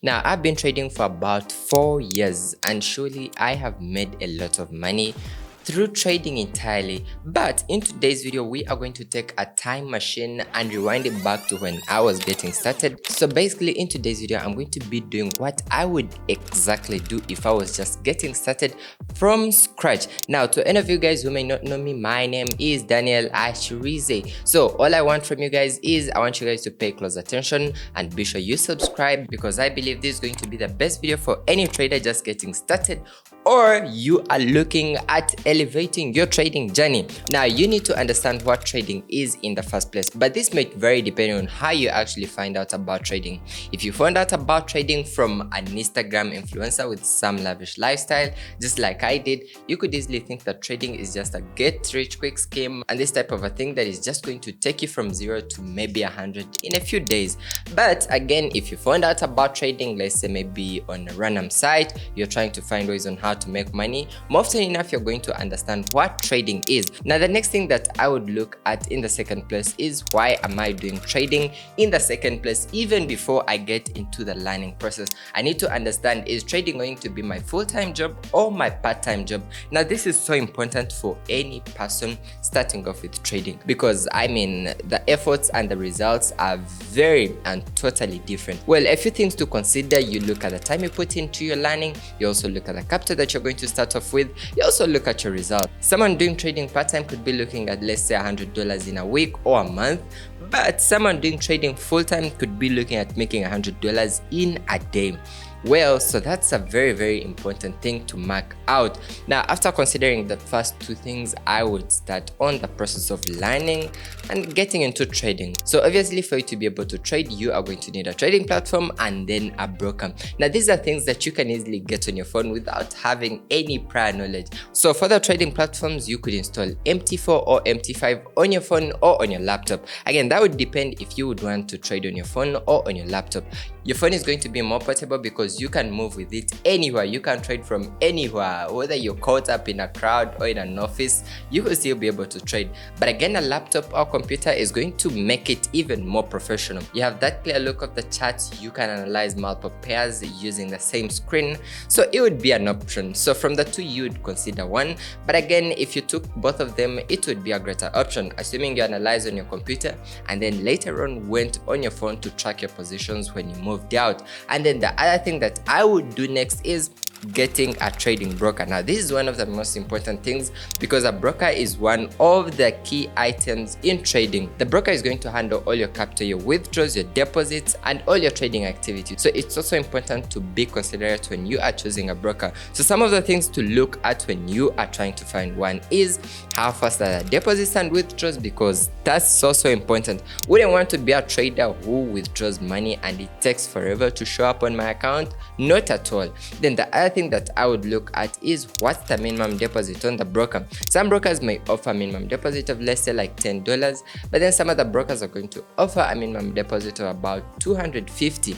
Now, I've been trading for about 4 years and surely I have made a lot of money through trading entirely. But in today's video, we are going to take a time machine and rewind it back to when I was getting started. So basically in today's video, I'm going to be doing what I would exactly do if I was just getting started from scratch. Now, to any of you guys who may not know me, my name is Daniel Ashirize. So all I want from you guys is I want you guys to pay close attention and be sure you subscribe, because I believe this is going to be the best video for any trader just getting started, or you are looking at elevating your trading journey. Now, you need to understand what trading is in the first place, but this may vary depending on how you actually find out about trading. If you found out about trading from an Instagram influencer with some lavish lifestyle, just like I did, you could easily think that trading is just a get rich quick scheme and this type of a thing that is just going to take you from 0 to maybe 100 in a few days. But again, if you found out about trading, let's say maybe on a random site, you're trying to find ways on how to make money, more often enough you're going to understand what trading is. Now, the next thing that I would look at in the second place is why am I doing trading in the second place. Even before I get into the learning process, I need to understand, is trading going to be my full-time job or my part-time job? Now, this is so important for any person starting off with trading, because I mean the efforts and the results are very and totally different. Well, a few things to consider: you look at the time you put into your learning, you also look at the capital that you're going to start off with, you also look at your result. Someone doing trading part-time could be looking at, let's say, $100 in a week or a month, but someone doing trading full-time could be looking at making $100 in a day. Well, so that's a very important thing to mark out. Now, after considering the first two things, I would start on the process of learning and getting into trading. So obviously, for you to be able to trade, you are going to need a trading platform and then a broker. Now, these are things that you can easily get on your phone without having any prior knowledge. So for the trading platforms, you could install MT4 or MT5 on your phone or on your laptop. Again, that would depend if you would want to trade on your phone or on your laptop. Your phone is going to be more portable because you can move with it anywhere. You can trade from anywhere, whether you're caught up in a crowd or in an office, you will still be able to trade. But again, a laptop or computer is going to make it even more professional. You have that clear look of the charts, you can analyze multiple pairs using the same screen, so it would be an option. So from the two, you would consider one, but again, if you took both of them, it would be a greater option, assuming you analyze on your computer and then later on went on your phone to track your positions when you moved out. And then the other thing that I would do next is getting a trading broker. Now, this is one of the most important things, because a broker is one of the key items in trading. The broker is going to handle all your capital, your withdrawals, your deposits, and all your trading activity. So it's also important to be considerate when you are choosing a broker. So some of the things to look at when you are trying to find one is how fast are the deposits and withdrawals, because that's also important. Wouldn't want to be a trader who withdraws money and it takes forever to show up on my account. Not at all. Then the other thing that I would look at is what's the minimum deposit on the broker. Some brokers may offer a minimum deposit of, let's say, like $10, but then some other brokers are going to offer a minimum deposit of about $250.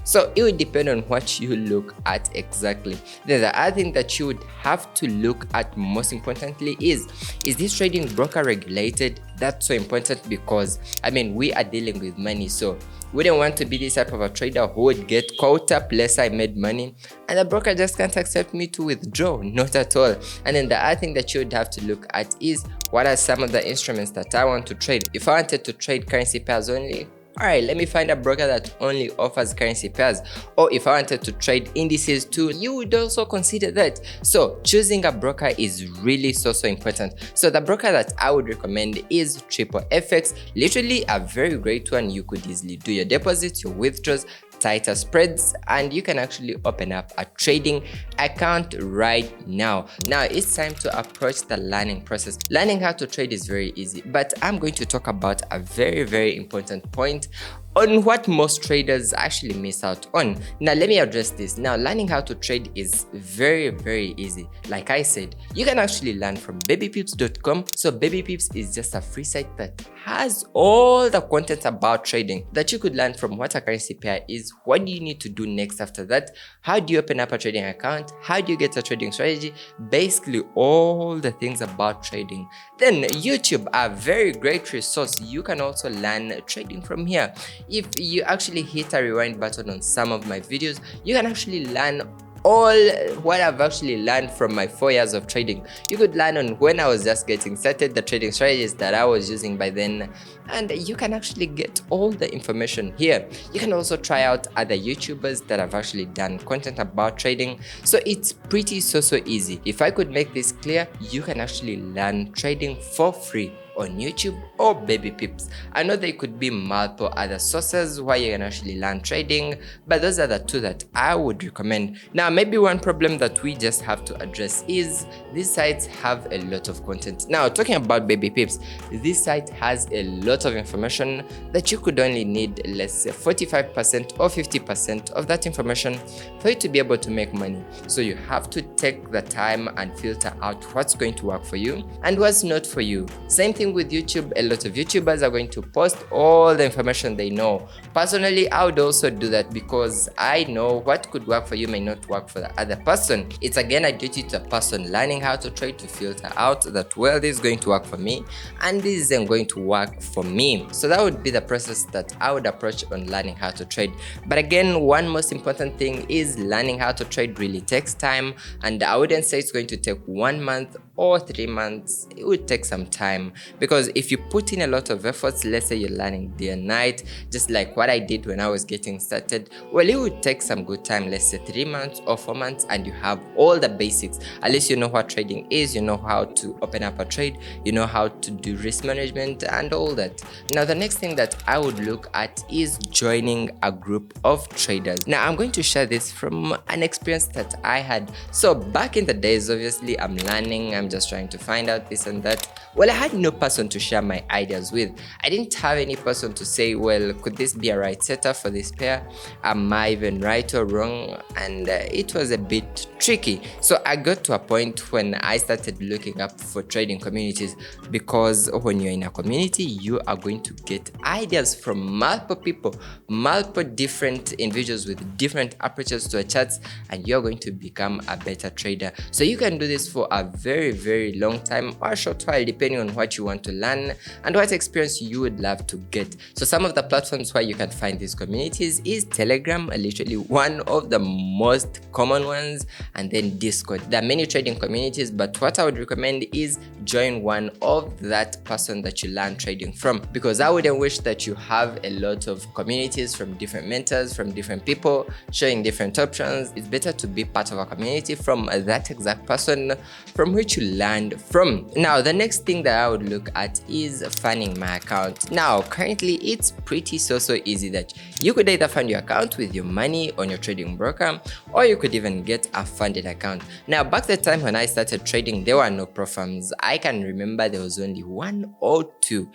So it would depend on what you look at exactly. Then the other thing that you would have to look at most importantly is this trading broker regulated? That's so important, because I mean, we are dealing with money, so we don't want to be this type of a trader who would get caught up, less I made money and the broker just can't accept me to withdraw. Not at all. And then the other thing that you would have to look at is what are some of the instruments that I want to trade. If I wanted to trade currency pairs only, alright, let me find a broker that only offers currency pairs. Or if I wanted to trade indices too, you would also consider that. So choosing a broker is really so important. So the broker that I would recommend is FX. Literally a very great one. You could easily do your deposits, your withdrawals, tighter spreads, and you can actually open up a trading account right now. Now it's time to approach the learning process. Learning how to trade is very easy, but I'm going to talk about a very important point on what most traders actually miss out on. Now let me address this. Now, learning how to trade is very easy. Like I said, you can actually learn from babypips.com. So babypips is just a free site that has all the content about trading that you could learn from. What a currency pair is, what do you need to do next after that, how do you open up a trading account, how do you get a trading strategy, basically all the things about trading. Then YouTube, a very great resource. You can also learn trading from here. if you actually hit a rewind button on some of my videos, you can actually learn all what I've actually learned from my 4 years of trading. You could learn on when I was just getting started, the trading strategies that I was using by then, and you can actually get all the information here. You can also try out other YouTubers that have actually done content about trading. So it's pretty so easy. If I could make this clear, you can actually learn trading for free on YouTube or Baby Pips. I know there could be multiple other sources where you can actually learn trading, but those are the two that I would recommend. Now, maybe one problem that we just have to address is these sites have a lot of content. Now, talking about Baby Pips, this site has a lot of information that you could only need, let's say 45% or 50% of that information for you to be able to make money. So you have to take the time and filter out what's going to work for you and what's not for you. Same thing with YouTube. A lot of YouTubers are going to post all the information they know. Personally, I would also do that because I know what could work for you may not work for the other person. It's again a duty to the person learning how to trade to filter out that, well, this is going to work for me and this isn't going to work for me. So that would be the process that I would approach on learning how to trade. But again, one most important thing is learning how to trade really takes time, and I wouldn't say it's going to take 1 month or 3 months. It would take some time, because if you put in a lot of efforts, let's say you're learning day and night, just like what I did when I was getting started, well, it would take some good time, let's say 3 months or 4 months, and you have all the basics. At least you know what trading is, you know how to open up a trade, you know how to do risk management and all that. Now, the next thing that I would look at is joining a group of traders. Now, I'm going to share this from an experience that I had. So back in the days, obviously I'm learning, I'm just trying to find out this and that. Well, I had no person to share my ideas with. I didn't have any person to say, well, could this be a right setup for this pair? Am I even right or wrong? And it was a bit tricky. So I got to a point when I started looking up for trading communities, because when you're in a community, you are going to get ideas from multiple people, multiple different individuals with different approaches to a charts, and you're going to become a better trader. So you can do this for a very long time or a short while, depending on what you want to learn and what experience you would love to get. So some of the platforms where you can find these communities is Telegram, literally one of the most common ones, and then Discord. There are many trading communities, but what I would recommend is join one of that person that you learn trading from, because I wouldn't wish that you have a lot of communities from different mentors, from different people showing different options. It's better to be part of a community from that exact person from which you learned from. Now, the next thing that I would look at is funding my account. Now, currently it's pretty so easy that you could either fund your account with your money on your trading broker, or you could even get a funded account. Now, back the time when I started trading, there were no pro firms. I can remember there was only 1 or 2.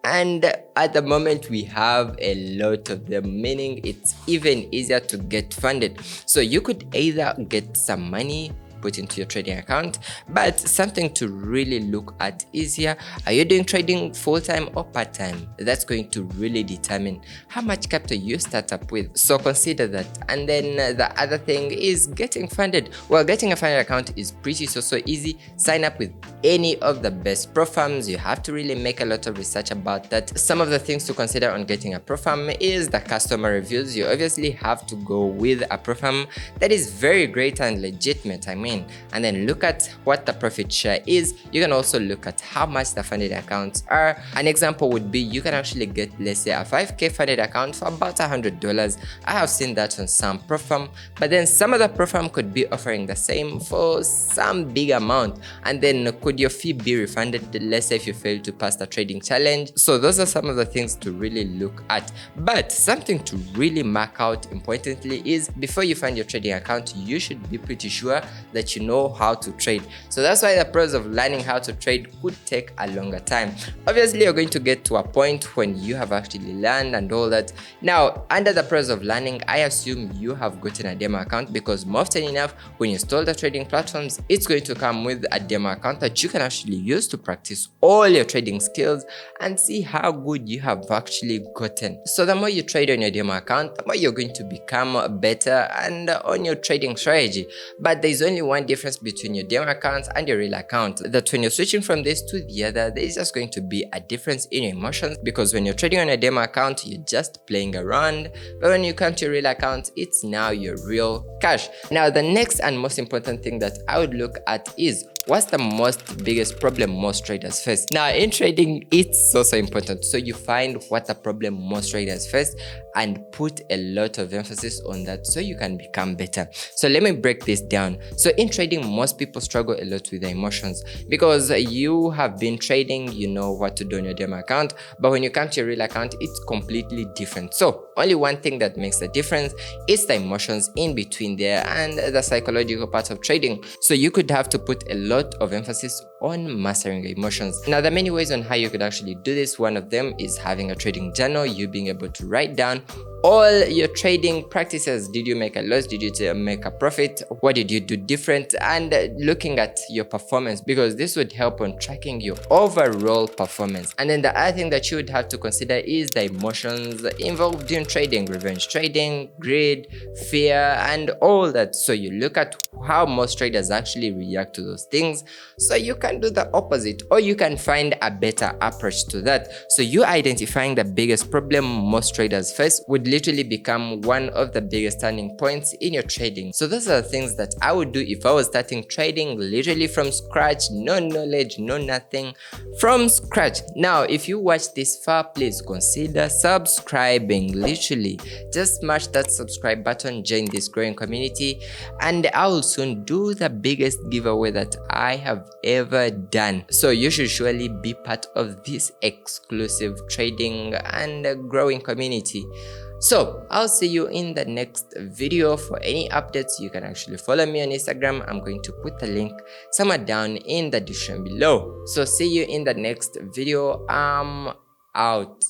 And at the moment we have a lot of them, meaning it's even easier to get funded. So you could either get some money put into your trading account, but something to really look at is here, are you doing trading full-time or part-time? That's going to really determine how much capital you start up with, so consider that. And then the other thing is getting funded. Well, getting a funded account is pretty so easy. Sign up with any of the best pro firms. You have to really make a lot of research about that. Some of the things to consider on getting a pro firm is the customer reviews. You obviously have to go with a pro firm that is very great and legitimate, and then look at what the profit share is. You can also look at how much the funded accounts are. An example would be you can actually get, let's say, a 5k funded account for about $100. I have seen that on some pro firm, but then some other pro firm could be offering the same for some big amount. And then could your fee be refunded, let's say if you fail to pass the trading challenge? So those are some of the things to really look at. But something to really mark out importantly is before you fund your trading account, you should be pretty sure that you know how to trade. So that's why the process of learning how to trade could take a longer time. Obviously, you're going to get to a point when you have actually learned and all that. Now, under the process of learning, I assume you have gotten a demo account, because more often enough, when you install the trading platforms, it's going to come with a demo account that you can actually use to practice all your trading skills and see how good you have actually gotten. So the more you trade on your demo account, the more you're going to become better and on your trading strategy. But there's only one difference between your demo account and your real account, that when you're switching from this to the other, there is just going to be a difference in your emotions, because when you're trading on a demo account, you're just playing around, but when you come to your real account, it's now your real cash. Now, the next and most important thing that I would look at is what's the biggest problem most traders face. Now, in trading, it's so important. So you find what the problem most traders face and put a lot of emphasis on that so you can become better. So let me break this down. So in trading, most people struggle a lot with their emotions, because you have been trading, you know what to do on your demo account, but when you come to your real account, it's completely different. So only one thing that makes the difference is the emotions in between there and the psychological part of trading. So you could have to put a lot of emphasis on mastering your emotions. Now, there are many ways on how you could actually do this. One of them is having a trading journal, you being able to write down all your trading practices. Did you make a loss? Did you make a profit? What did you do different? And looking at your performance, because this would help on tracking your overall performance. And then the other thing that you would have to consider is the emotions involved in trading: revenge trading, greed, fear, and all that. So you look at how most traders actually react to those things, so you can do the opposite, or you can find a better approach to that. So you identifying the biggest problem most traders face would literally become one of the biggest turning points in your trading. So those are the things that I would do if I was starting trading literally from scratch, no knowledge, no nothing, from scratch. Now, if you watch this far, please consider subscribing. Literally just smash that subscribe button, join this growing community, and I will soon do the biggest giveaway that I have ever done. So you should surely be part of this exclusive trading and growing community. So I'll see you in the next video. For any updates, you can actually follow me on Instagram. I'm going to put the link somewhere down in the description below. So see you in the next video. I'm out.